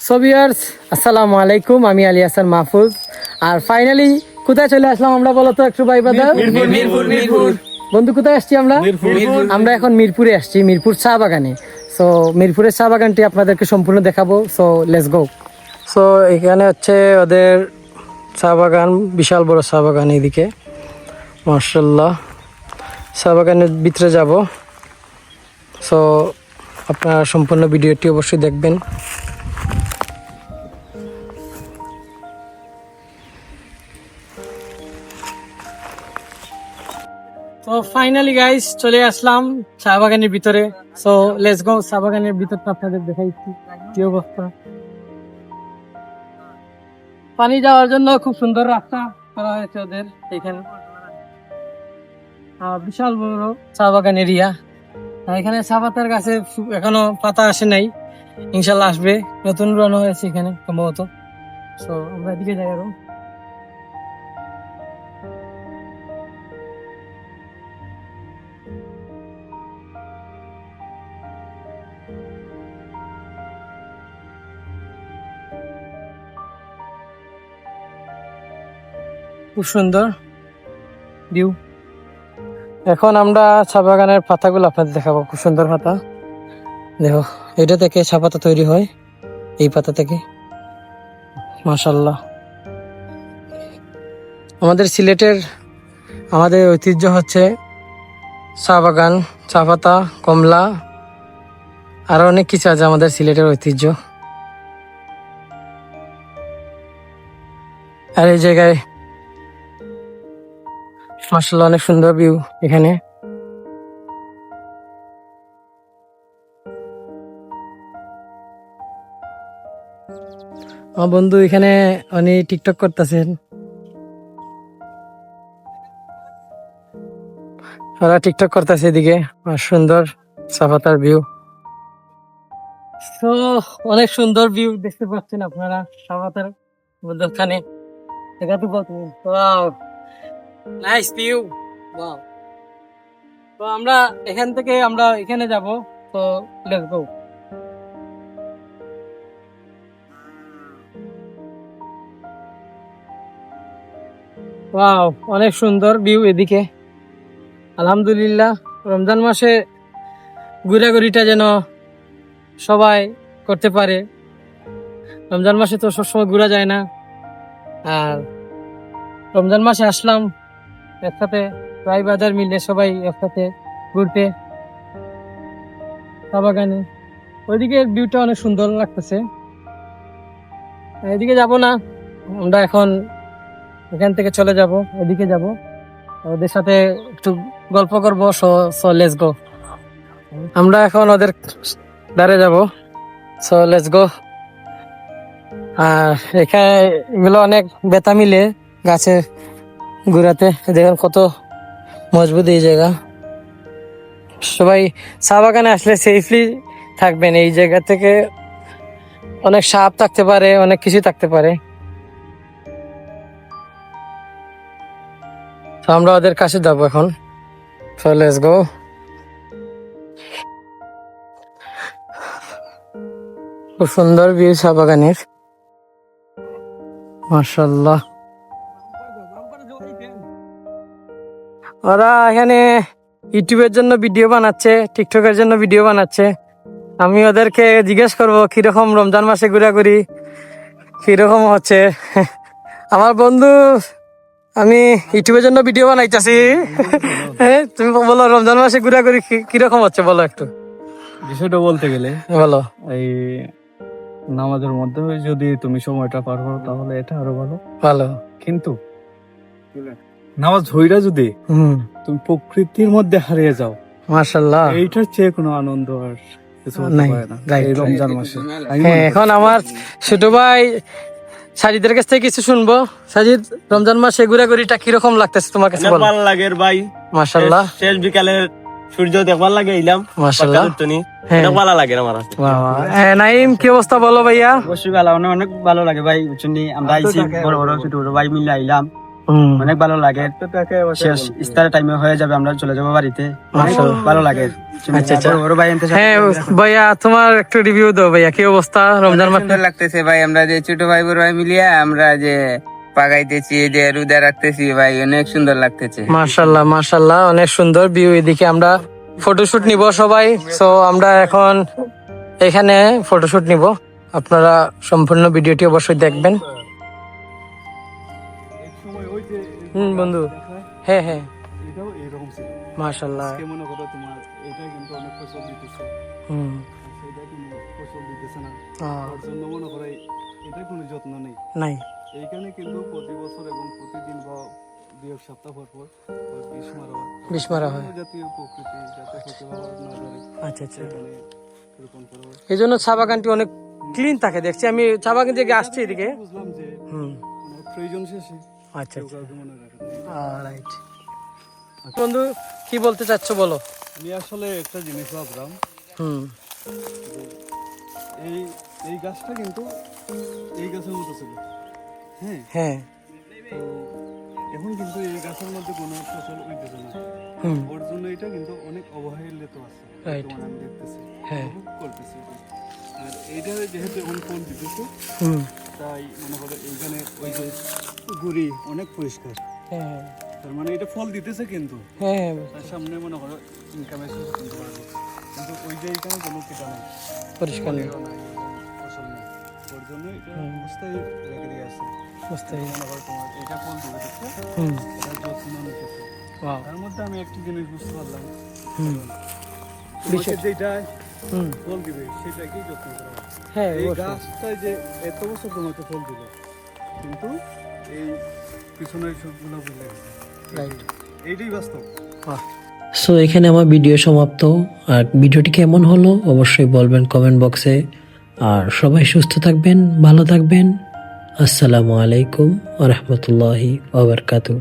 So viewers, আসসালামু আলাইকুম। আমি আলী হাসান মাহফুজ। আর ফাইনালি কোথায় চলে আসলাম আমরা, বলো তো একটু ভাই বাদা। মিরপুর। বন্ধু, কোথায় আসছি আমরা? আমরা এখন মিরপুরে আসছি, মিরপুর চা বাগানে। সো মিরপুরের চা বাগানটি আপনাদেরকে সম্পূর্ণ দেখাবো। So let's go. সো এখানে হচ্ছে ওদের চা বাগান, বিশাল বড় চা বাগান। এইদিকে মাশাআল্লাহ, চা বাগানের ভিতরে যাব। সো আপনারা সম্পূর্ণ ভিডিওটি অবশ্যই দেখবেন। তো ফাইনালি গাইস চলে আসলাম চা বাগানের ভিতরে। So let's go. চা বাগানের ভিতরটা আপনাদের দেখাই কি অবস্থা। পানি যাওয়ার জন্য খুব সুন্দর রাস্তা করা হয়েছে ওদের এখানে। বিশাল বড় চা বাগান এরিয়া। এখানে চা পাতার গাছে এখনো পাতা আসে নাই, ইনশাল্লাহ আসবে। নতুন রন হয়েছে এখানে সম্ভবত। সো আমরা এদিকে যাই আরো। খুব সুন্দর ভিউ। এখন আমরা চা বাগানের পাতাগুলো আপনাদের দেখাবো। খুব সুন্দর পাতা, দেখো। এটা থেকে চা পাতা তৈরি হয়, এই পাতা থেকে। মাশাআল্লাহ, আমাদের সিলেটের আমাদের ঐতিহ্য হচ্ছে চা বাগান, চা পাতা, কমলা, আরো অনেক কিছু আছে আমাদের সিলেটের ঐতিহ্য। আর এই জায়গায় মাশাআল্লাহ অনেক সুন্দর ভিউ এখানে। আমার বন্ধু এখানে উনি টিকটক করতেছেন। ওরা টিকটক করতেছে এদিকে। আর সুন্দর চা পাতার ভিউ। তো অনেক সুন্দর ভিউ দেখতে পাচ্ছেন আপনারা চা পাতার মধ্যখানে। Nice view. তো আমরা এখান থেকে আমরা এখানে যাব। তো লেটস গো। ওয়াও, অনেক সুন্দর ভিউ এদিকে। আলহামদুলিল্লাহ, রমজান মাসে ঘোরাঘুরিটা যেন সবাই করতে পারে। রমজান মাসে তো সবসময় ঘোরা যায় না, আর রমজান মাসে আসলাম একসাথে প্রায় বাজার মিলে সবাই একসাথে ঘুরতে চা বাগানে। ওইদিকে ভিউটা অনেক সুন্দর লাগতেছে। এদিকে যাব না, আমরা এখন এখান থেকে চলে যাব, এদিকে যাব, ওদের সাথে একটু গল্প করবো। So let's go. আমরা এখন ওদের ধারে যাব। So let's go. আর এখানে এগুলো অনেক বেতা মিলে গাছের গুড়াতে। দেখেন কত মজবুত এই জায়গা। সবাই চা বাগানে আসলে সেফলি থাকবেন। এই জায়গা থেকে অনেক সাপ থাকতে পারে, অনেক কিছু থাকতে পারে। তো আমরা ওদের কাছে যাবো এখন। So let's go. খুব সুন্দর ভিউ চা বাগানের, মাশাআল্লাহ। ওরা এখানে ইউটিউবের জন্য ভিডিও বানাচ্ছে, টিকটকের জন্য ভিডিও বানাচ্ছে। আমি ওদেরকে জিজ্ঞেস করবো কিরকম রমজান মাসে ঘোরাঘুরি কিরকম হচ্ছে। আমার বন্ধু, আমি ইউটিউবের জন্য ভিডিও বানাইতেছি। তুমি বলো রমজান মাসে ঘোরাঘুরি কিরকম হচ্ছে, বলো একটু। বিষয়টা বলতে গেলে বলো। এই নামাজের মধ্যে যদি তুমি সময়টা পার করো তাহলে এটা আরো ভালো ভালো। কিন্তু নামাজ হইরা যদি তুমি প্রকৃতির মধ্যে হারিয়ে যাও, মাশাআল্লাহ, এইটার চেয়ে কোনো আনন্দ আর কিছু হতে নাই। পারে না Right, এই right. রমজান মাসে। হ্যাঁ, এখন আমার ছোট ভাই সাজিদের কাছ থেকে কিছু শুনবো। সাজিদ, রমজান মাসে ঘোরাঘুরিটা কিরকম লাগতেছে তোমার কাছে, বলো। ভালো লাগে ভাই, মাশাআল্লাহ। শেষ বিকালে সূর্য দেখবার লাগে এলাম, মাশাআল্লাহ। অনেক ভালো লাগে আমার কাছে। নাইম, কি অবস্থা বলো ভাইয়া? অবশ্যই ভালো, অনেক ভালো লাগে ভাই। বুঝছেন, আমরা আইছি বড় বড় ছোট বড় ভাই মিলে আইলাম, অনেক ভালো লাগে। শেষ ইফতারের টাইমে হয়ে যাবে, আমরা চলে যাবো বাড়িতে। অনেক ভালো লাগে। আচ্ছা আচ্ছা। বড় ভাই আনতে হ্যাঁ ভাইয়া, তোমার একটু রিভিউ দাও ভাইয়া, কি অবস্থা রমজান মাসে? সুন্দর লাগতেছে ভাই, আমরা যে ছোট ভাই বড় ভাই মিলিয়ে আমরা যে পাকাইতেছি, যে রোজা রাখতেছি ভাই, অনেক সুন্দর লাগতেছে। মাশাআল্লাহ মাশাআল্লাহ, অনেক সুন্দর ভিউ। এদিকে আমরা ফটোশুট নিব সবাই, সো আমরা এখন এখানে ফটোশুট নিব। আপনারা সম্পূর্ণ ভিডিওটি অবশ্যই দেখবেন। বন্ধু, হ্যাঁ হ্যাঁ, এটাও এরকম ছিল। মাশাআল্লাহ। আজকে মনে করো তোমার এটা কিন্তু অনেক ফসল দিতেছে, সেটা কিন্তু ফসল দিতেছে না, তার জন্য মনে করো এটা কোনো যত্ন নেই নাই। এইখানে কিন্তু প্রতি বছর এবং প্রতিদিন বা 2 সপ্তাহ পর পর বিষ মারা হয়। জাতীয় প্রকৃতি যাতে ক্ষতি না করে, আচ্ছা আচ্ছা। এখানে রোপণ করা হয়। এই জন্য চা বাগানটি অনেক ক্লিন থাকে, দেখছি আমি চা বাগান থেকে আসছি এদিকে। বুঝলাম যে আমার প্রয়োজন শেষে আচ্ছা কেউ কাউকে মনে রাখে না। রাইট। বন্ধু, কি বলতে চাচ্ছ বলো? আমি আসলে একটা জিনিস ভাবলাম, হুম, এই এই গাছটা কিন্তু এই গাছের মতো ছিল, হ্যাঁ, হ্যাঁ, তো এখন কিন্তু এই গাছের মধ্যে কোনো ফসল উঠতেছে না। হুম, ওর জন্য এটা কিন্তু অনেক অবহেলিত আছে, Right. বর্তমানে আমি দেখতেছি, হ্যাঁ, উপভোগ করতেছি এটা। আর এইটা যেহেতু এখন ফল দিতেছে, হুম, তাই মনে করো এইখানে ওই যে গুড়ি অনেক পরিষ্কার, হ্যাঁ, তার মানে এটা ফল দিতেছে, কিন্তু হ্যাঁ, তার সামনে মনে করো ইনকামের সোর্স কিন্তু বাড়বে। কিন্তু ওই যে এইখানে কোনো কিটা নেই, পরিষ্কার নেই। ফলও নাই এবং ফসল নেই, ওর জন্য এটা অবস্থায় রেখে দিয়ে আসছে। বুঝতে মনে করো তোমার এটা ফল দিবে দেখছো, হুম, এটা যত্ন নিতেছে। ওয়াও, তার মধ্যে আমি একটা জিনিস বুঝতে পারলাম, হুম, তোমাকে যেটা হুম, ফল দিবে সেটাকেই যত্ন করা হয়। হ্যাঁ, এই অবশ্যই। গাছটাই যে এত বছর তোমাকে ফল দিল, কিন্তু এই পিছনের সবগুলো বুঝলে রাইট। এইটাই বাস্তব। সো এখানে আমার ভিডিও সমাপ্ত। আর ভিডিওটি কেমন হলো অবশ্যই বলবেন কমেন্ট বক্সে। আর সবাই সুস্থ থাকবেন, ভালো থাকবেন। আসসালামু আলাইকুম ওয়া রাহমাতুল্লাহি ওয়া বারাকাতুহু।